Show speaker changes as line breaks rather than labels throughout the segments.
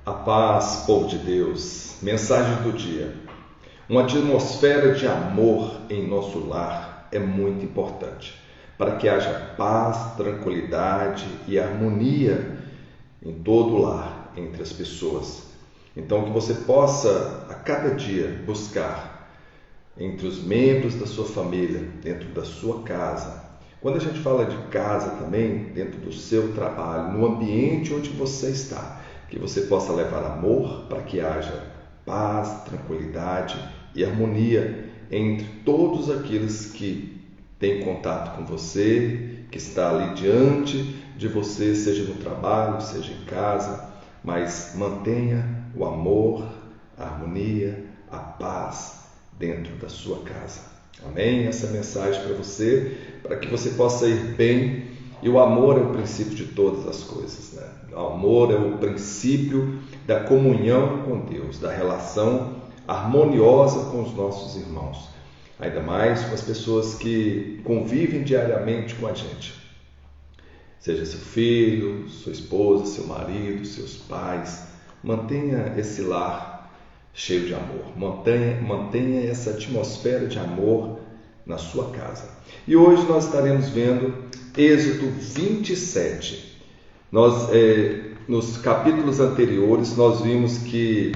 A paz, povo de Deus. Mensagem do dia. Uma atmosfera de amor em nosso lar é muito importante para que haja paz, tranquilidade e harmonia em todo o lar, entre as pessoas. Então, que você possa a cada dia buscar entre os membros da sua família, dentro da sua casa. Quando a gente fala de casa também, dentro do seu trabalho, no ambiente onde você está, que você possa levar amor para que haja paz, tranquilidade e harmonia entre todos aqueles que têm contato com você, que está ali diante de você, seja no trabalho, seja em casa, mas mantenha o amor, a harmonia, a paz dentro da sua casa. Amém? Essa mensagem para você, para que você possa ir bem. E o amor é o princípio de todas as coisas, né? O amor é o princípio da comunhão com Deus, da relação harmoniosa com os nossos irmãos, ainda mais com as pessoas que convivem diariamente com a gente, seja seu filho, sua esposa, seu marido, seus pais. Mantenha esse lar cheio de amor, mantenha essa atmosfera de amor na sua casa. E hoje nós estaremos vendo Êxodo 27. Nos capítulos anteriores nós vimos que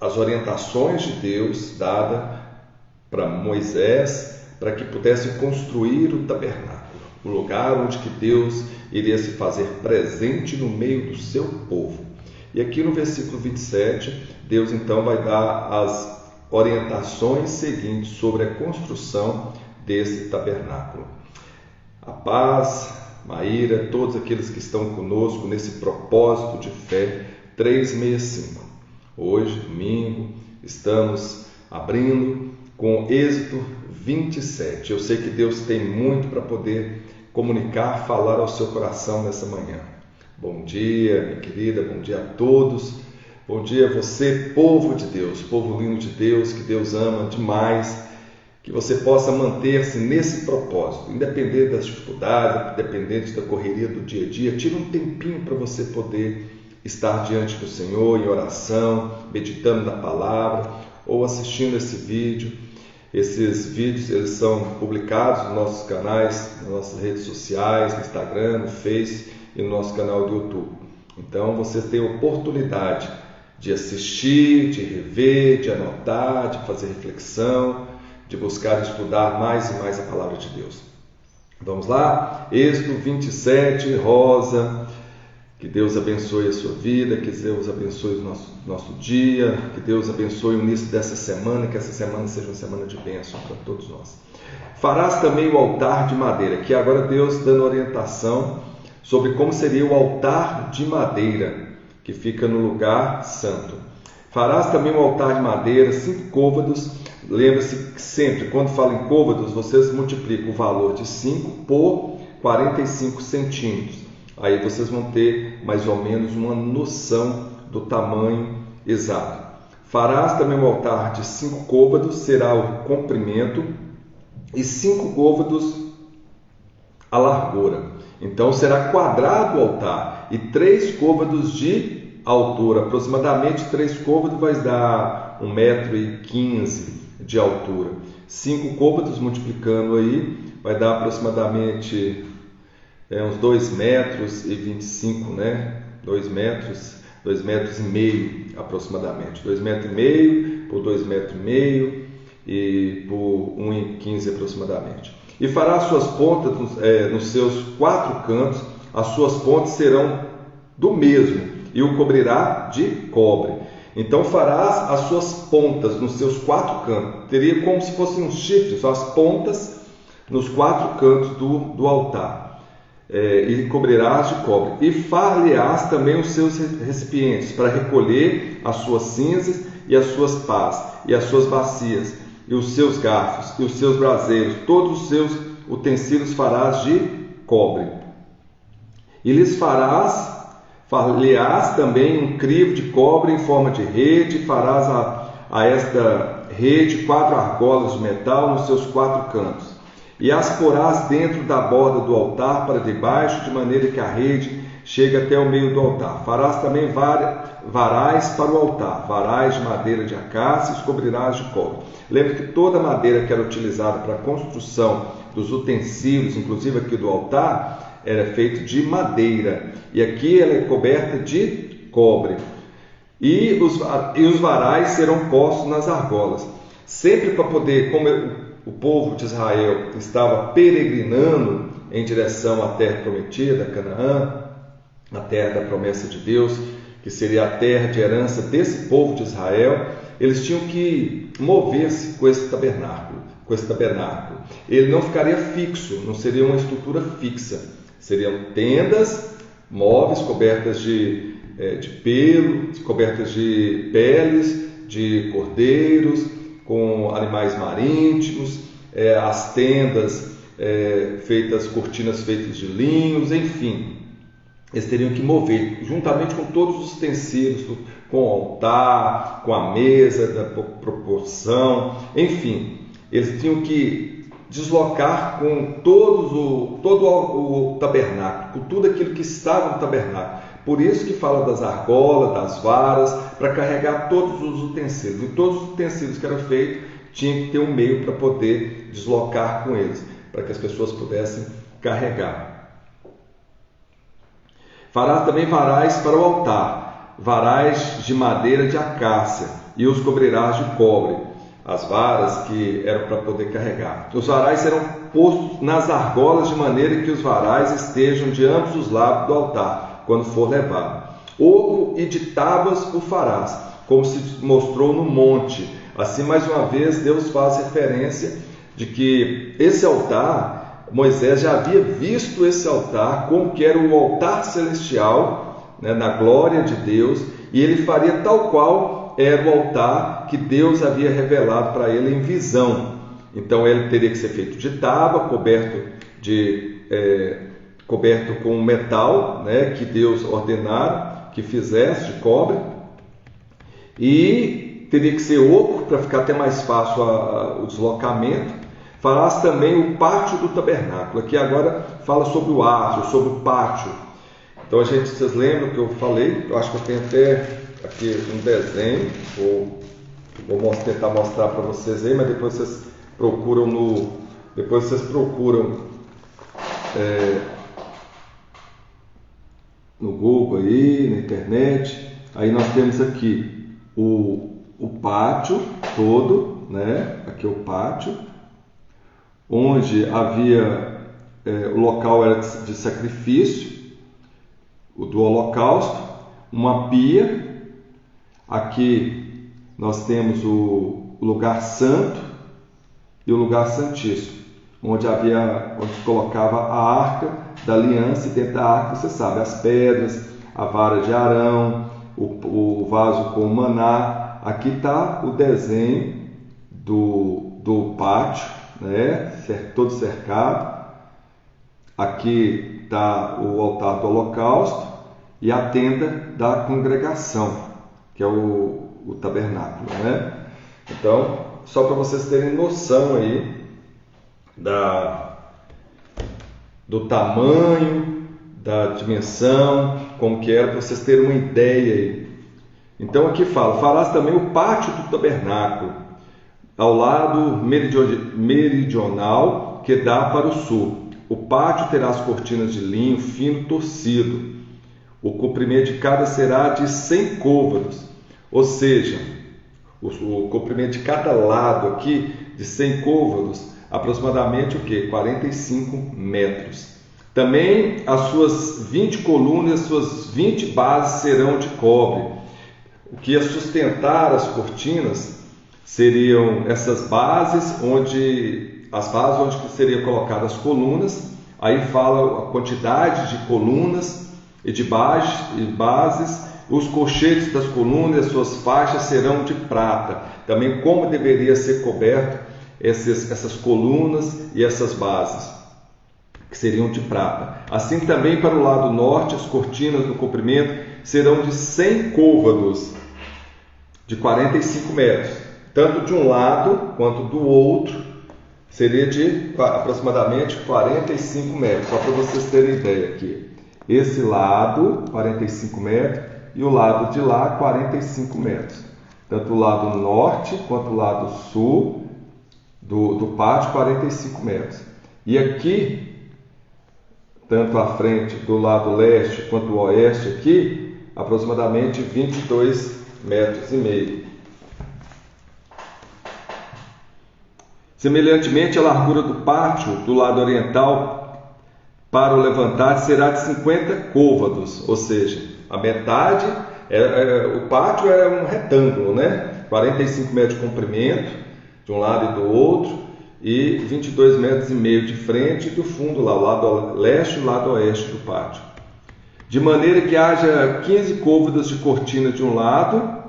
as orientações de Deus dadas para Moisés para que pudesse construir o tabernáculo, o lugar onde que Deus iria se fazer presente no meio do seu povo. E aqui no versículo 27, Deus então vai dar as orientações seguintes sobre a construção desse tabernáculo. A paz, Maíra, todos aqueles que estão conosco nesse propósito de fé 365. Hoje, domingo, estamos abrindo com Êxodo 27. Eu sei que Deus tem muito para poder comunicar, falar ao seu coração nessa manhã. Bom dia, minha querida, bom dia a todos. Bom dia a você, povo de Deus, povo lindo de Deus, que Deus ama demais. Que você possa manter-se nesse propósito, independente das dificuldades, independente da correria do dia a dia. Tira um tempinho para você poder estar diante do Senhor em oração, meditando na palavra ou assistindo esse vídeo. Esses vídeos eles são publicados nos nossos canais, nas nossas redes sociais, no Instagram, no Face e no nosso canal do YouTube. Então você tem a oportunidade de assistir, de rever, de anotar, de fazer reflexão, de buscar estudar mais e mais a palavra de Deus. Vamos lá? Êxodo 27, Rosa. Que Deus abençoe a sua vida, que Deus abençoe o nosso dia, que Deus abençoe o início dessa semana, que essa semana seja uma semana de bênção para todos nós. Farás também o altar de madeira, que agora Deus dando orientação sobre como seria o altar de madeira, que fica no lugar santo. Farás também um altar de madeira, 5 côvados. Lembre-se que sempre, quando fala em côvados, vocês multiplicam o valor de 5 por 45 centímetros. Aí vocês vão ter mais ou menos uma noção do tamanho exato. Farás também um altar de 5 côvados, será o comprimento, e 5 côvados a largura. Então será quadrado o altar e 3 côvados de altura. Aproximadamente 3 côvados vai dar 1,15 m de altura. 5 côvados multiplicando aí vai dar aproximadamente uns 2,25 m, né? 2 metros e meio aproximadamente. 2,5 m por 2,5 m e por 1,15 m aproximadamente. E fará as suas pontas nos seus 4 cantos, as suas pontas serão do mesmo, e o cobrirá de cobre. Então farás as suas pontas nos seus 4 cantos. Teria como se fossem uns chifres, as pontas nos 4 cantos do altar. E cobrirás de cobre. E far-lhe-ás também os seus recipientes, para recolher as suas cinzas e as suas pás, e as suas bacias, e os seus garfos, e os seus braseiros. Todos os seus utensílios farás de cobre. E lhes far-lhe-ás também um crivo de cobre em forma de rede, e farás a esta rede 4 argolas de metal nos seus 4 cantos. E as porás dentro da borda do altar para debaixo, de maneira que a rede chega até o meio do altar. Farás também varais para o altar, varais de madeira de acácia e os cobrirás de cobre. Lembre que toda madeira que era utilizada para a construção dos utensílios, inclusive aqui do altar, era feita de madeira. E aqui ela é coberta de cobre. E os varais serão postos nas argolas. Sempre para poder, como o povo de Israel estava peregrinando em direção à terra prometida, Canaã, a terra da promessa de Deus, que seria a terra de herança desse povo de Israel, eles tinham que mover-se com esse tabernáculo. Ele não ficaria fixo, não seria uma estrutura fixa. Seriam tendas móveis cobertas de pelo, cobertas de peles, de cordeiros, com animais marítimos, as tendas cortinas feitas de linhos, enfim. Eles teriam que mover, juntamente com todos os utensílios, com o altar, com a mesa da proporção, enfim. Eles tinham que deslocar com todo o tabernáculo, com tudo aquilo que estava no tabernáculo. Por isso que fala das argolas, das varas, para carregar todos os utensílios. E todos os utensílios que eram feitos tinham que ter um meio para poder deslocar com eles, para que as pessoas pudessem carregar. Farás também varais para o altar, varais de madeira de acácia, e os cobrirás de cobre, as varas que eram para poder carregar. Os varais serão postos nas argolas de maneira que os varais estejam de ambos os lados do altar, quando for levado. Oco e de tábuas o farás, como se mostrou no monte. Assim, mais uma vez, Deus faz referência de que esse altar, Moisés já havia visto esse altar, como que era o altar celestial, né, na glória de Deus, e ele faria tal qual era o altar que Deus havia revelado para ele em visão. Então ele teria que ser feito de tábua, coberto com metal, né, que Deus ordenara que fizesse, de cobre, e teria que ser oco para ficar até mais fácil o deslocamento. Farás também o pátio do tabernáculo. Aqui agora fala sobre o átrio, sobre o pátio. Então vocês lembram que eu falei? Eu acho que eu tenho até aqui um desenho. Vou tentar mostrar para vocês aí, mas depois vocês procuram no Google aí, na internet. Aí nós temos aqui o pátio todo, né? Aqui é o pátio, onde havia o local era de sacrifício, o do holocausto, uma pia. Aqui nós temos o lugar santo e o lugar santíssimo, onde se colocava a arca da aliança, e dentro da arca, você sabe, as pedras, a vara de Arão, o vaso com o maná. Aqui está o desenho do pátio, né, todo cercado. Aqui está o altar do holocausto e a tenda da congregação, que é o tabernáculo, né? Então, só para vocês terem noção aí do tamanho, da dimensão, como que era, para vocês terem uma ideia aí. Então aqui fala: farás também o pátio do tabernáculo ao lado meridional, que dá para o sul. O pátio terá as cortinas de linho fino torcido. O comprimento de cada será de 100 côvados, ou seja, o comprimento de cada lado aqui de 100 côvados, aproximadamente o que? 45 metros. Também as suas 20 colunas, as suas 20 bases serão de cobre. O que ia sustentar as cortinas seriam essas bases, onde seriam colocadas as colunas. Aí fala a quantidade de colunas e de bases. Os colchetes das colunas e as suas faixas serão de prata. Também como deveria ser coberto essas colunas e essas bases, que seriam de prata. Assim também para o lado norte, as cortinas do comprimento serão de 100 côvados, de 45 metros. Tanto de um lado quanto do outro seria de aproximadamente 45 metros, só para vocês terem ideia aqui. esse lado 45 metros e o lado de lá 45 metros. Tanto o lado norte quanto o lado sul do pátio 45 metros. E aqui, tanto à frente do lado leste quanto o oeste aqui, aproximadamente 22 metros e meio. Semelhantemente, a largura do pátio do lado oriental para o levantado será de 50 côvados, ou seja, a metade, o pátio é um retângulo, né? 45 metros de comprimento de um lado e do outro e 22 metros e meio de frente e do fundo lá, o lado leste e o lado oeste do pátio. De maneira que haja 15 côvados de cortina de um lado,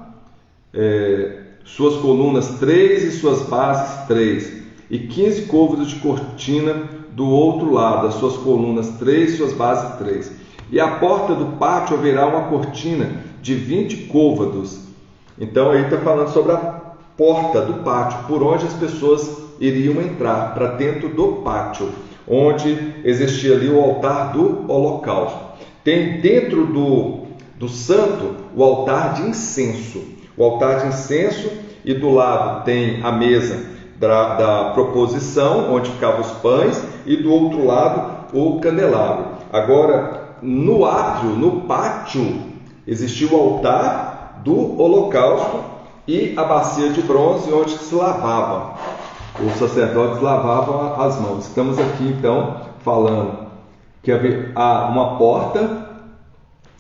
suas colunas 3 e suas bases 3, e 15 côvados de cortina do outro lado, as suas colunas 3 e suas bases 3. E à porta do pátio haverá uma cortina de 20 côvados. Então aí está falando sobre a porta do pátio, por onde as pessoas iriam entrar, para dentro do pátio, onde existia ali o altar do holocausto. Tem dentro do santo o altar de incenso. O altar de incenso, e do lado tem a mesa da proposição, onde ficavam os pães, e do outro lado o candelabro. Agora, no átrio, no pátio, existia o altar do holocausto e a bacia de bronze onde se lavava. Os sacerdotes lavavam as mãos. Estamos aqui então falando que há uma porta,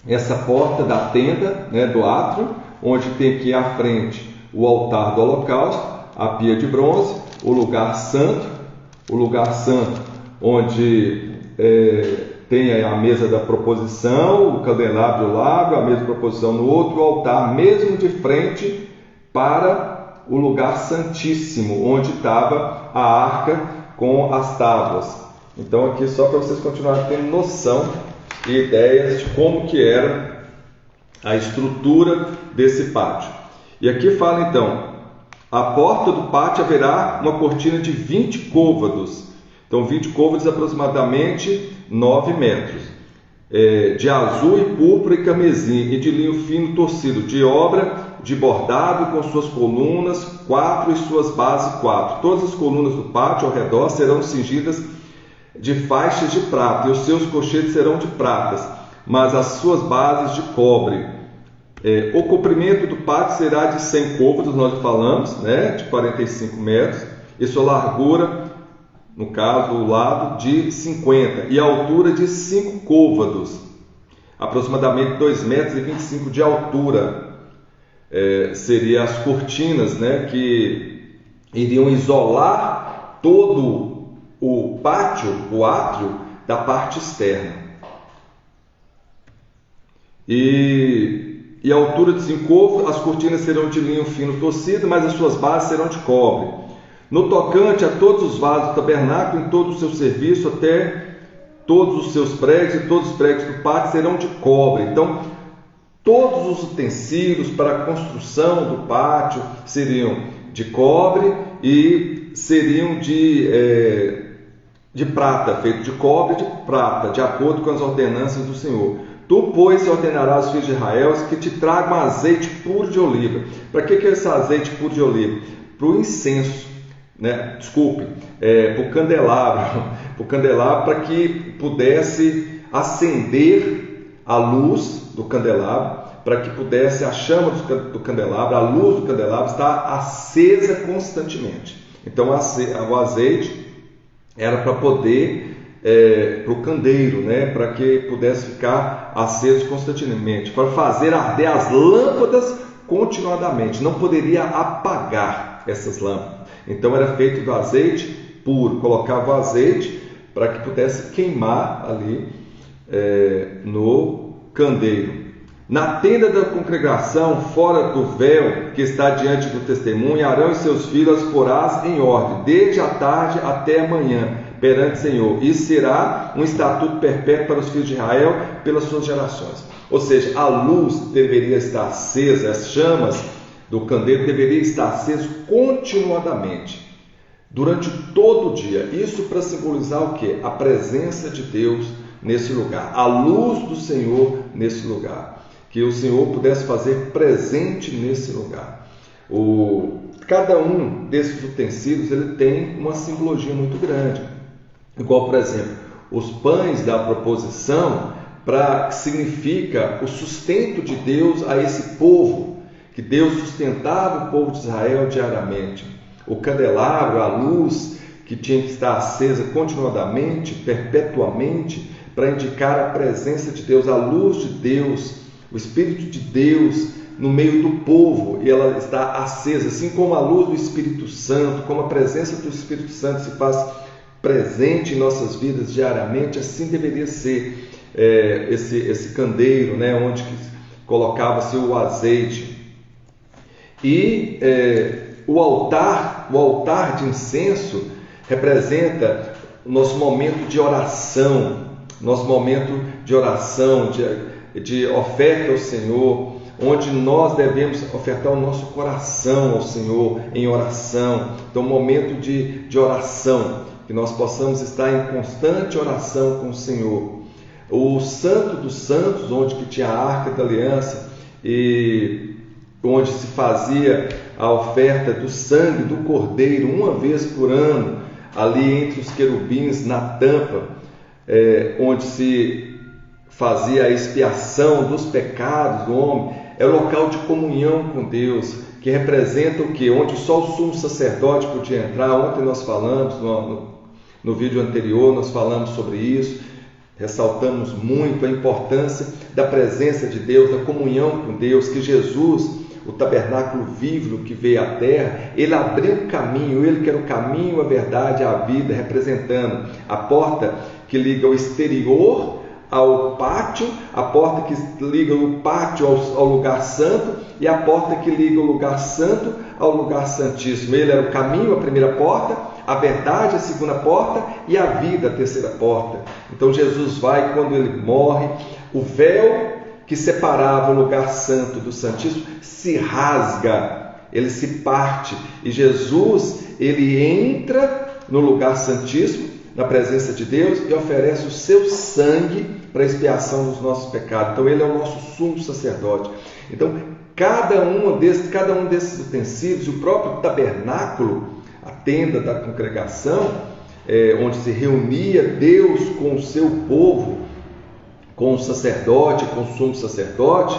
essa porta da tenda, né, do átrio, onde tem aqui à frente o altar do holocausto, a pia de bronze, o lugar santo onde tem a mesa da proposição, o candelabro do lado, a mesa de proposição no outro, o altar mesmo de frente para o lugar santíssimo, onde estava a arca com as tábuas. Então aqui só para vocês continuarem tendo noção e ideias de como que era a estrutura desse pátio. E aqui fala então, a porta do pátio haverá uma cortina de 20 côvados. Então 20 côvados aproximadamente 9 metros. De azul e púrpura e carmesim, e de linho fino torcido, de obra de bordado, com suas colunas 4 e suas bases 4. Todas as colunas do pátio ao redor serão cingidas de faixas de prata, e os seus cochetes serão de pratas, mas as suas bases de cobre. O comprimento do pátio será de 100 côvados, nós falamos, né, de 45 metros, e sua largura, no caso, o lado, de 50, e a altura de 5 côvados, aproximadamente 2,25 metros de altura. Seria as cortinas, né, que iriam isolar todo o pátio, o átrio, da parte externa. E a altura de 5 côvados, as cortinas serão de linho fino torcido, mas as suas bases serão de cobre. No tocante a todos os vasos do tabernáculo, em todo o seu serviço, até todos os seus pregos e todos os pregos do pátio serão de cobre. Então, todos os utensílios para a construção do pátio seriam de cobre e seriam de prata, feito de cobre e de prata, de acordo com as ordenanças do Senhor. Tu, pois, ordenarás aos filhos de Israel que te tragam azeite puro de oliva. Para que é esse azeite puro de oliva? Para o incenso, né? Desculpe, para o candelabro, para que pudesse acender a luz do candelabro, para que pudesse a chama do candelabro, a luz do candelabro estar acesa constantemente. Então o azeite era para poder, para o candeeiro, né? Para que pudesse ficar aceso constantemente, para fazer arder as lâmpadas continuadamente, não poderia apagar essas lâmpadas. Então era feito do azeite puro, colocava o azeite para que pudesse queimar ali no candeeiro. Na tenda da congregação, fora do véu que está diante do testemunho, Arão e seus filhos as porás em ordem, desde a tarde até amanhã, perante o Senhor, e será um estatuto perpétuo para os filhos de Israel pelas suas gerações. Ou seja, a luz deveria estar acesa, as chamas do candeeiro deveriam estar acesas continuadamente, durante todo o dia. Isso para simbolizar o quê? A presença de Deus nesse lugar, a luz do Senhor nesse lugar, que o Senhor pudesse fazer presente nesse lugar. Cada um desses utensílios ele tem uma simbologia muito grande, igual, por exemplo, os pães da proposição, que significa o sustento de Deus a esse povo, que Deus sustentava o povo de Israel diariamente. O candelabro, a luz que tinha que estar acesa continuadamente, perpetuamente, para indicar a presença de Deus, a luz de Deus, o Espírito de Deus no meio do povo, e ela está acesa, assim como a luz do Espírito Santo, como a presença do Espírito Santo se faz presente em nossas vidas diariamente, assim deveria ser esse candeeiro, né, onde colocava-se o azeite. E o altar de incenso representa o nosso momento de oração, de oferta ao Senhor, onde nós devemos ofertar o nosso coração ao Senhor em oração. Então, momento de oração, que nós possamos estar em constante oração com o Senhor. O Santo dos Santos, onde que tinha a Arca da Aliança e onde se fazia a oferta do sangue do Cordeiro uma vez por ano, ali entre os querubins, na tampa, onde se fazia a expiação dos pecados do homem, é o local de comunhão com Deus, que representa o quê? Onde só o sumo sacerdote podia entrar. Ontem nós falamos, no vídeo anterior, nós falamos sobre isso, ressaltamos muito a importância da presença de Deus, da comunhão com Deus, que Jesus, o tabernáculo vivo que veio à terra, ele abriu o caminho, ele que era o caminho, a verdade, a vida, representando a porta que liga o exterior ao pátio, a porta que liga o pátio ao lugar santo e a porta que liga o lugar santo ao lugar santíssimo. Ele era o caminho, a primeira porta, a verdade, a segunda porta, e a vida, a terceira porta. Então Jesus vai, quando ele morre, o véu que separava o lugar santo do santíssimo se rasga, ele se parte, e Jesus, ele entra no lugar santíssimo, na presença de Deus, e oferece o seu sangue para a expiação dos nossos pecados. Então ele é o nosso sumo sacerdote. Então cada um desses utensílios, o próprio tabernáculo, a tenda da congregação, onde se reunia Deus com o seu povo, com o sacerdote, com o sumo sacerdote,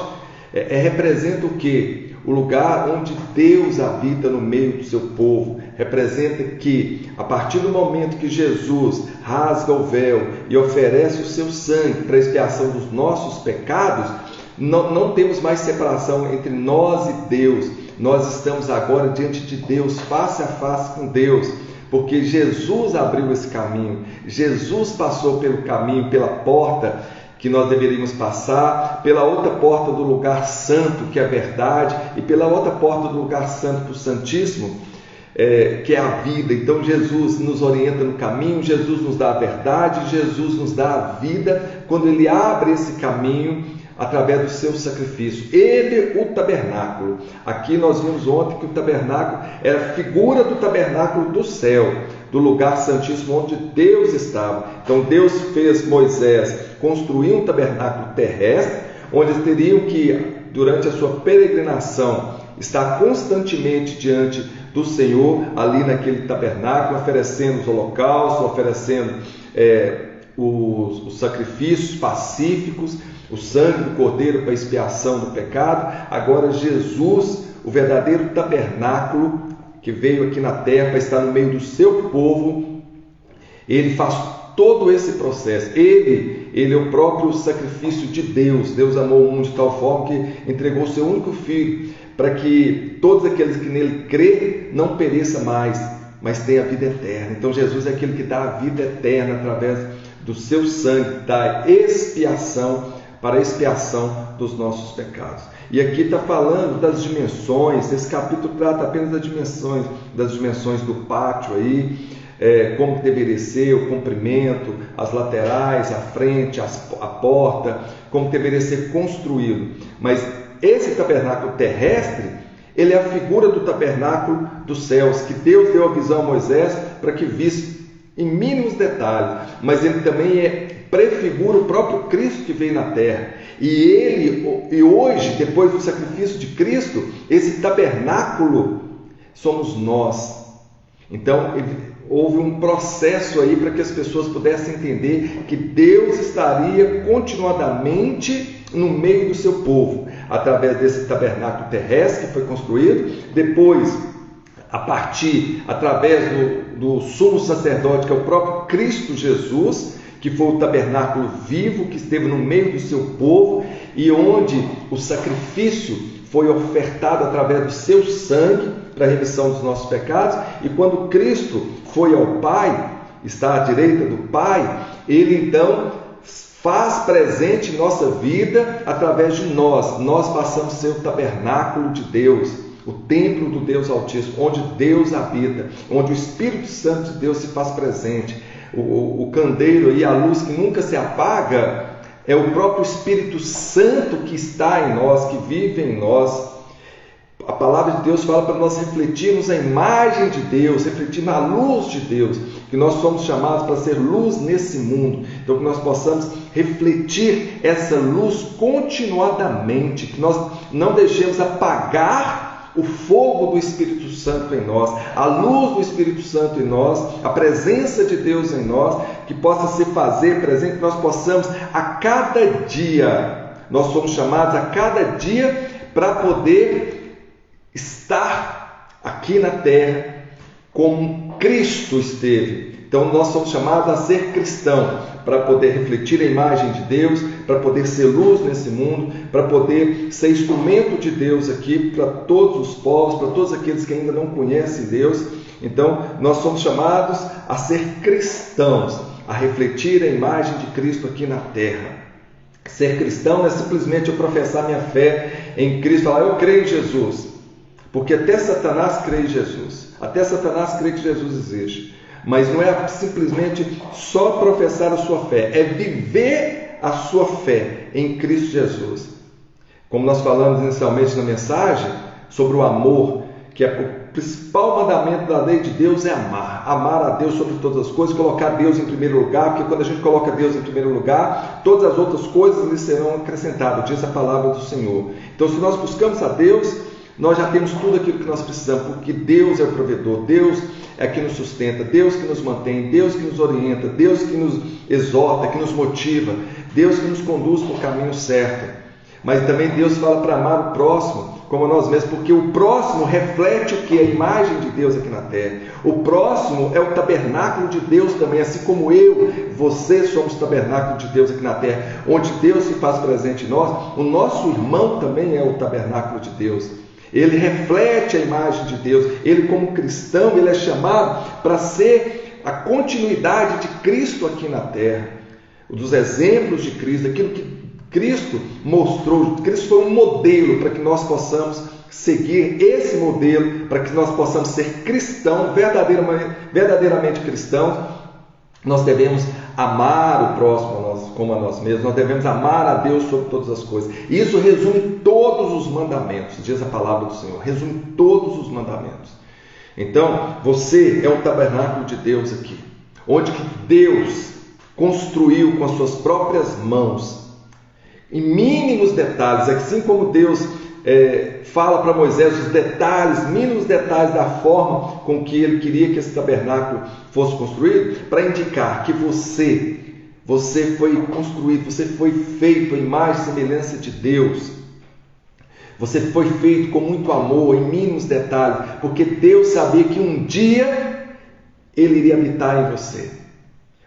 representa o quê? O lugar onde Deus habita no meio do seu povo. Representa que, a partir do momento que Jesus rasga o véu e oferece o seu sangue para a expiação dos nossos pecados, não temos mais separação entre nós e Deus. Nós estamos agora diante de Deus, face a face com Deus, porque Jesus abriu esse caminho. Jesus passou pelo caminho, pela porta que nós deveríamos passar, pela outra porta do lugar santo, que é a verdade, e pela outra porta do lugar santo, para o Santíssimo, que é a vida. Então Jesus nos orienta no caminho, Jesus nos dá a verdade, Jesus nos dá a vida, quando Ele abre esse caminho através do seu sacrifício. Ele, o tabernáculo. Aqui nós vimos ontem que o tabernáculo era a figura do tabernáculo do céu, do lugar santíssimo onde Deus estava. Então Deus fez Moisés construir um tabernáculo terrestre, onde eles teriam que, durante a sua peregrinação, estar constantemente diante do Senhor, ali naquele tabernáculo, oferecendo os holocaustos, oferecendo os sacrifícios pacíficos, o sangue do Cordeiro para a expiação do pecado. Agora Jesus, o verdadeiro tabernáculo, que veio aqui na terra para estar no meio do seu povo, ele faz todo esse processo. Ele é o próprio sacrifício de Deus. Deus amou o mundo de tal forma que entregou o seu único Filho, para que todos aqueles que nele crê não pereça mais, mas tenha a vida eterna. Então Jesus é aquele que dá a vida eterna através do seu sangue, da expiação, para a expiação dos nossos pecados. E aqui está falando das dimensões. Esse capítulo trata apenas das dimensões do pátio aí, como deveria ser o comprimento, as laterais, a frente, a porta, como deveria ser construído. Mas esse tabernáculo terrestre, ele é a figura do tabernáculo dos céus, que Deus deu a visão a Moisés para que visse em mínimos detalhes, mas ele também prefigura o próprio Cristo que veio na terra. E hoje, depois do sacrifício de Cristo, esse tabernáculo somos nós. Então, houve um processo aí para que as pessoas pudessem entender que Deus estaria continuadamente no meio do seu povo, através desse tabernáculo terrestre que foi construído, depois, através do sumo sacerdote, que é o próprio Cristo Jesus, que foi o tabernáculo vivo, que esteve no meio do seu povo, e onde o sacrifício foi ofertado através do seu sangue para a remissão dos nossos pecados. E quando Cristo foi ao Pai, está à direita do Pai, Ele então faz presente em nossa vida através de nós. Nós passamos a ser o tabernáculo de Deus, o templo do Deus Altíssimo, onde Deus habita, onde o Espírito Santo de Deus se faz presente. O candeiro e a luz que nunca se apaga é o próprio Espírito Santo que está em nós, que vive em nós. A palavra de Deus fala para nós refletirmos a imagem de Deus, refletir na luz de Deus, que nós somos chamados para ser luz nesse mundo. Então que nós possamos refletir essa luz continuadamente, que nós não deixemos apagar o fogo do Espírito Santo em nós, a luz do Espírito Santo em nós, a presença de Deus em nós, que possa se fazer presente, que nós possamos a cada dia, nós somos chamados a cada dia para poder estar aqui na terra como Cristo esteve. Então nós somos chamados a ser cristão, para poder refletir a imagem de Deus, para poder ser luz nesse mundo, para poder ser instrumento de Deus aqui para todos os povos, para todos aqueles que ainda não conhecem Deus. Então nós somos chamados a ser cristãos, a refletir a imagem de Cristo aqui na terra. Ser cristão não é simplesmente eu professar minha fé em Cristo, falar eu creio em Jesus, porque até Satanás crê em Jesus, até Satanás crê que Jesus existe. Mas não é simplesmente só professar a sua fé, é viver a sua fé em Cristo Jesus. Como nós falamos inicialmente na mensagem sobre o amor, que é o principal mandamento da lei de Deus é amar. Amar a Deus sobre todas as coisas, colocar Deus em primeiro lugar, porque quando a gente coloca Deus em primeiro lugar, todas as outras coisas lhe serão acrescentadas, diz a palavra do Senhor. Então, se nós buscamos a Deus, nós já temos tudo aquilo que nós precisamos, porque Deus é o provedor, Deus é que nos sustenta, Deus que nos mantém, Deus que nos orienta, Deus que nos exorta, que nos motiva, Deus que nos conduz para o caminho certo. Mas também Deus fala para amar o próximo como nós mesmos, porque o próximo reflete o que? A imagem de Deus aqui na terra. O próximo é o tabernáculo de Deus também, assim como você somos o tabernáculo de Deus aqui na terra, onde Deus se faz presente em nós. O nosso irmão também é o tabernáculo de Deus. Ele reflete a imagem de Deus. Ele, como cristão, ele é chamado para ser a continuidade de Cristo aqui na terra, dos exemplos de Cristo, aquilo que Cristo mostrou. Cristo foi um modelo para que nós possamos seguir esse modelo, para que nós possamos ser cristãos, verdadeiramente cristãos. Nós devemos amar o próximo como a nós mesmos, nós devemos amar a Deus sobre todas as coisas. E isso resume todos os mandamentos, diz a palavra do Senhor, resume todos os mandamentos. Então, você é o tabernáculo de Deus aqui, onde que Deus construiu com as suas próprias mãos, em mínimos detalhes, assim como Deus fala para Moisés os detalhes, mínimos detalhes da forma com que ele queria que esse tabernáculo fosse construído, para indicar que você foi construído, você foi feito à imagem e semelhança de Deus. Você foi feito com muito amor, em mínimos detalhes, porque Deus sabia que um dia Ele iria habitar em você.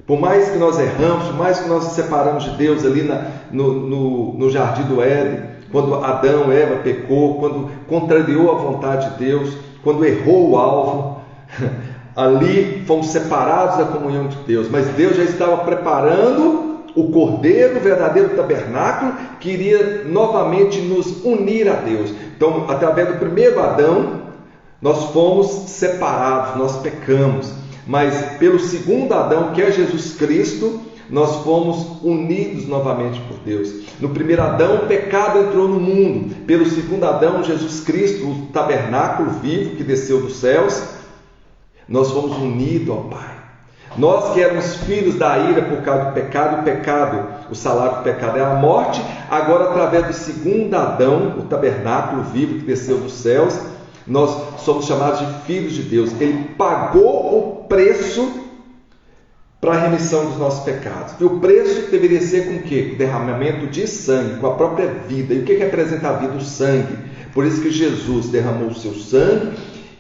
Por mais que nós erramos, por mais que nós nos separamos de Deus ali no Jardim do Éden, quando Adão e Eva pecou, quando contrariou a vontade de Deus, quando errou o alvo, ali fomos separados da comunhão de Deus. Mas Deus já estava preparando o Cordeiro, o verdadeiro tabernáculo, que iria novamente nos unir a Deus. Então, através do primeiro Adão, nós fomos separados, nós pecamos. Mas pelo segundo Adão, que é Jesus Cristo, nós fomos unidos novamente por Deus. No primeiro Adão, o pecado entrou no mundo. Pelo segundo Adão, Jesus Cristo, o tabernáculo vivo que desceu dos céus, nós fomos unidos ao Pai. Nós que éramos filhos da ira por causa do pecado, o salário do pecado é a morte. Agora, através do segundo Adão, o tabernáculo vivo que desceu dos céus, nós somos chamados de filhos de Deus. Ele pagou o preço para a remissão dos nossos pecados. E o preço deveria ser com o quê? Com o derramamento de sangue, com a própria vida. E o que representa a vida? O sangue. Por isso que Jesus derramou o seu sangue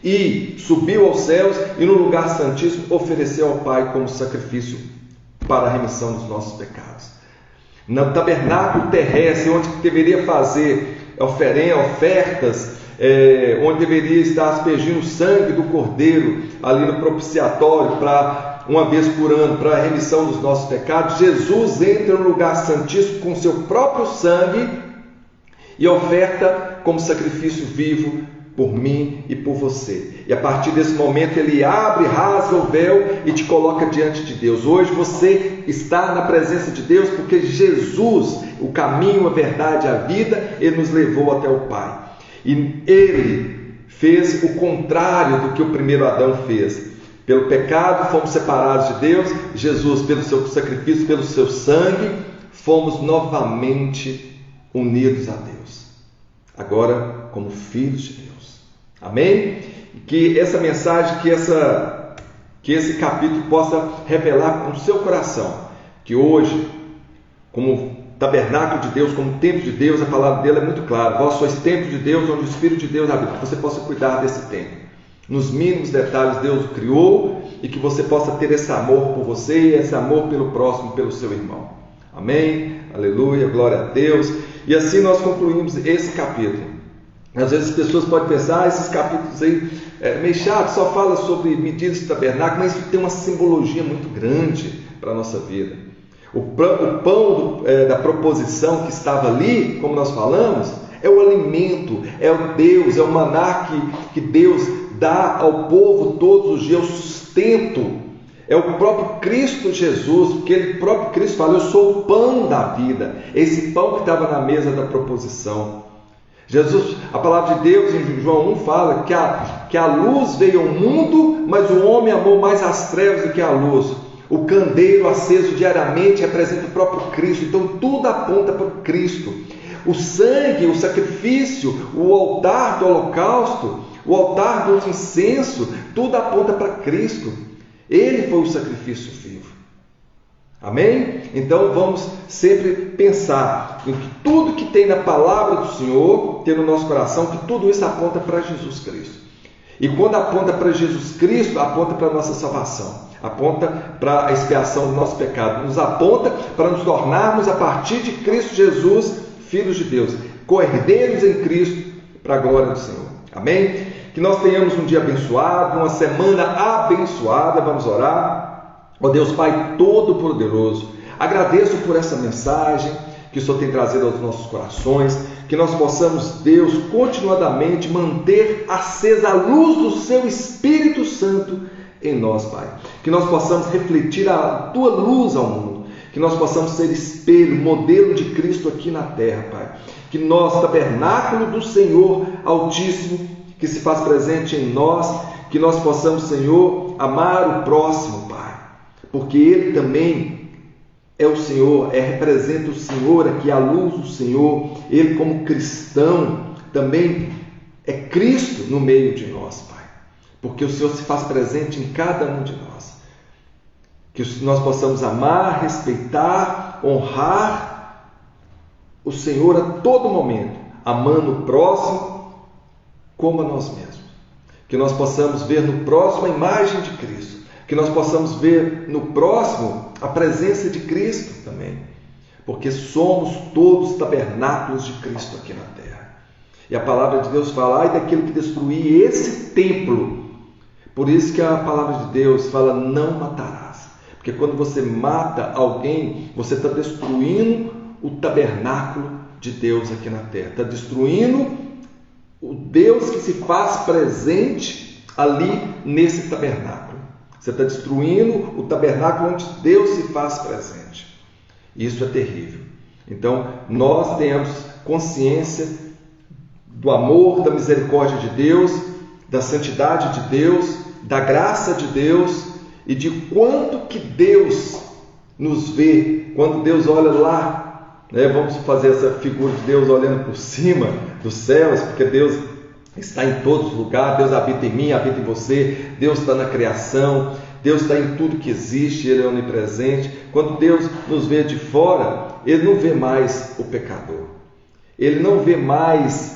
e subiu aos céus e no lugar santíssimo ofereceu ao Pai como sacrifício para a remissão dos nossos pecados. No tabernáculo terrestre, onde deveria fazer ofertas, onde deveria estar aspergindo o sangue do Cordeiro ali no propiciatório para uma vez por ano, para a remissão dos nossos pecados, Jesus entra no lugar santíssimo com seu próprio sangue e oferta como sacrifício vivo por mim e por você. E a partir desse momento ele abre, rasga o véu e te coloca diante de Deus. Hoje você está na presença de Deus porque Jesus, o caminho, a verdade, a vida, ele nos levou até o Pai. E ele fez o contrário do que o primeiro Adão fez. Pelo pecado fomos separados de Deus. Jesus, pelo seu sacrifício, pelo seu sangue, fomos novamente unidos a Deus. Agora como filhos de Deus. Amém? Que essa mensagem, que esse capítulo possa revelar no seu coração que hoje, como tabernáculo de Deus, como templo de Deus, a palavra dele é muito clara. Vós sois templo de Deus, onde o Espírito de Deus habita. Que você possa cuidar desse templo. Nos mínimos detalhes Deus o criou e que você possa ter esse amor por você e esse amor pelo próximo, pelo seu irmão. Amém? Aleluia, glória a Deus. E assim nós concluímos esse capítulo. Às vezes as pessoas podem pensar, esses capítulos aí meio chato, só fala sobre medidas de tabernáculo, mas isso tem uma simbologia muito grande para a nossa vida. O pão da proposição que estava ali, como nós falamos, é o alimento, é o Deus, é o maná que Deus dá ao povo todos os dias, o sustento. É o próprio Cristo Jesus, porque ele próprio Cristo fala, eu sou o pão da vida. Esse pão que estava na mesa da proposição. Jesus, a palavra de Deus em João 1 fala que a luz veio ao mundo, mas o homem amou mais as trevas do que a luz. O candeeiro aceso diariamente representa o próprio Cristo. Então tudo aponta para o Cristo. O sangue, o sacrifício, o altar do holocausto, o altar do incenso, tudo aponta para Cristo. Ele foi o sacrifício vivo. Amém? Então vamos sempre pensar em que tudo que tem na palavra do Senhor, ter no nosso coração, que tudo isso aponta para Jesus Cristo. E quando aponta para Jesus Cristo, aponta para a nossa salvação, aponta para a expiação do nosso pecado, nos aponta para nos tornarmos, a partir de Cristo Jesus, filhos de Deus, co-herdeiros em Cristo, para a glória do Senhor. Amém? Que nós tenhamos um dia abençoado, uma semana abençoada. Vamos orar. Ó Deus Pai Todo-Poderoso, agradeço por essa mensagem que o Senhor tem trazido aos nossos corações, que nós possamos, Deus, continuadamente manter acesa a luz do Seu Espírito Santo em nós, Pai. Que nós possamos refletir a Tua luz ao mundo, que nós possamos ser espelho, modelo de Cristo aqui na terra, Pai. Que nós, tabernáculo do Senhor Altíssimo, que se faz presente em nós, que nós possamos, Senhor, amar o próximo, Pai. Porque Ele também é o Senhor, representa o Senhor aqui, a luz do Senhor. Ele, como cristão, também é Cristo no meio de nós, Pai. Porque o Senhor se faz presente em cada um de nós. Que nós possamos amar, respeitar, honrar o Senhor a todo momento, amando o próximo como a nós mesmos. Que nós possamos ver no próximo a imagem de Cristo. Que nós possamos ver no próximo a presença de Cristo também. Porque somos todos tabernáculos de Cristo aqui na terra. E a palavra de Deus fala, ai daquele que destruir esse templo. Por isso que a palavra de Deus fala, não matarás. Porque quando você mata alguém, você está destruindo o tabernáculo de Deus aqui na terra. Está destruindo o Deus que se faz presente ali nesse tabernáculo. Você está destruindo o tabernáculo onde Deus se faz presente. Isso é terrível. Então, nós tenhamos consciência do amor, da misericórdia de Deus, da santidade de Deus, da graça de Deus, e de quanto que Deus nos vê, quando Deus olha lá, né? Vamos fazer essa figura de Deus olhando por cima dos céus, porque Deus está em todos os lugares, Deus habita em mim, habita em você, Deus está na criação, Deus está em tudo que existe, Ele é onipresente. Quando Deus nos vê de fora, Ele não vê mais o pecador, Ele não vê mais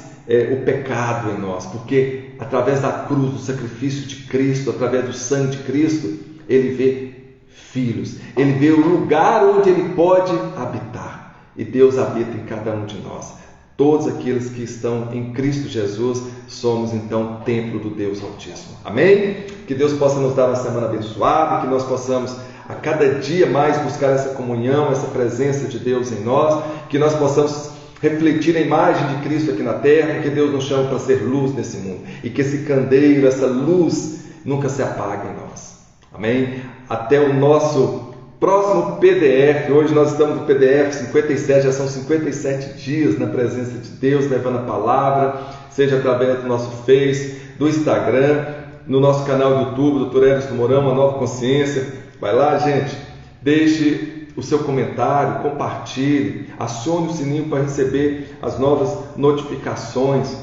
o pecado em nós, porque através da cruz, do sacrifício de Cristo, através do sangue de Cristo, Ele vê filhos, Ele vê o lugar onde Ele pode habitar, e Deus habita em cada um de nós. Todos aqueles que estão em Cristo Jesus somos então templo do Deus Altíssimo. Amém? Que Deus possa nos dar uma semana abençoada, que nós possamos a cada dia mais buscar essa comunhão, essa presença de Deus em nós, que nós possamos refletir a imagem de Cristo aqui na terra, porque Deus nos chama para ser luz nesse mundo, e que esse candeeiro, essa luz nunca se apague em nós. Amém? Até o nosso próximo PDF. Hoje nós estamos no PDF 57, já são 57 dias na presença de Deus, levando a palavra, seja através do nosso Face, do Instagram, no nosso canal do YouTube, Dr. Eros do Mourão, Uma Nova Consciência. Vai lá, gente, deixe o seu comentário, compartilhe, acione o sininho para receber as novas notificações,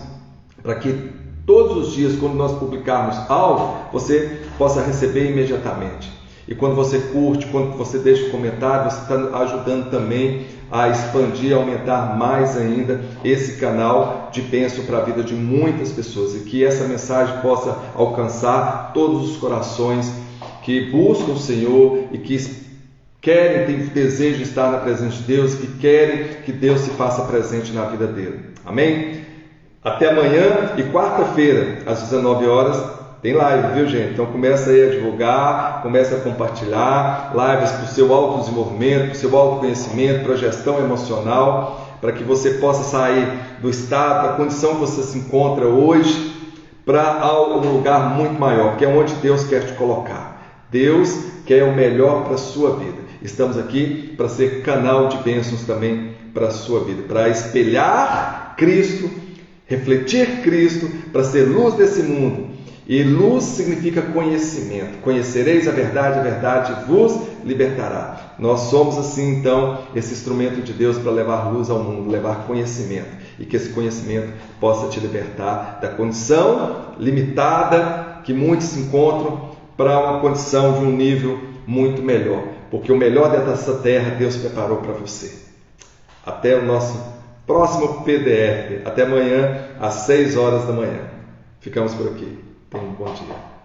para que todos os dias, quando nós publicarmos algo, você possa receber imediatamente. E quando você curte, quando você deixa um comentário, você está ajudando também a expandir, a aumentar mais ainda esse canal de bênção para a vida de muitas pessoas. E que essa mensagem possa alcançar todos os corações que buscam o Senhor e que querem, têm desejo de estar na presença de Deus, que querem que Deus se faça presente na vida dele. Amém? Até amanhã e quarta-feira, às 19 horas, tem live, viu, gente? Então começa aí a divulgar, começa a compartilhar lives para o seu autodesenvolvimento, para o seu autoconhecimento, para a gestão emocional, para que você possa sair do estado, da condição que você se encontra hoje, para um lugar muito maior, que é onde Deus quer te colocar. Deus quer o melhor para a sua vida. Estamos aqui para ser canal de bênçãos também para a sua vida, para espelhar Cristo, refletir Cristo, para ser luz desse mundo. E luz significa conhecimento. Conhecereis a verdade vos libertará. Nós somos assim, então, esse instrumento de Deus para levar luz ao mundo, levar conhecimento. E que esse conhecimento possa te libertar da condição limitada que muitos se encontram para uma condição de um nível muito melhor. Porque o melhor dessa terra Deus preparou para você. Até o nosso próximo PDF. Até amanhã, às 6 horas da manhã. Ficamos por aqui. Tenha um bom dia.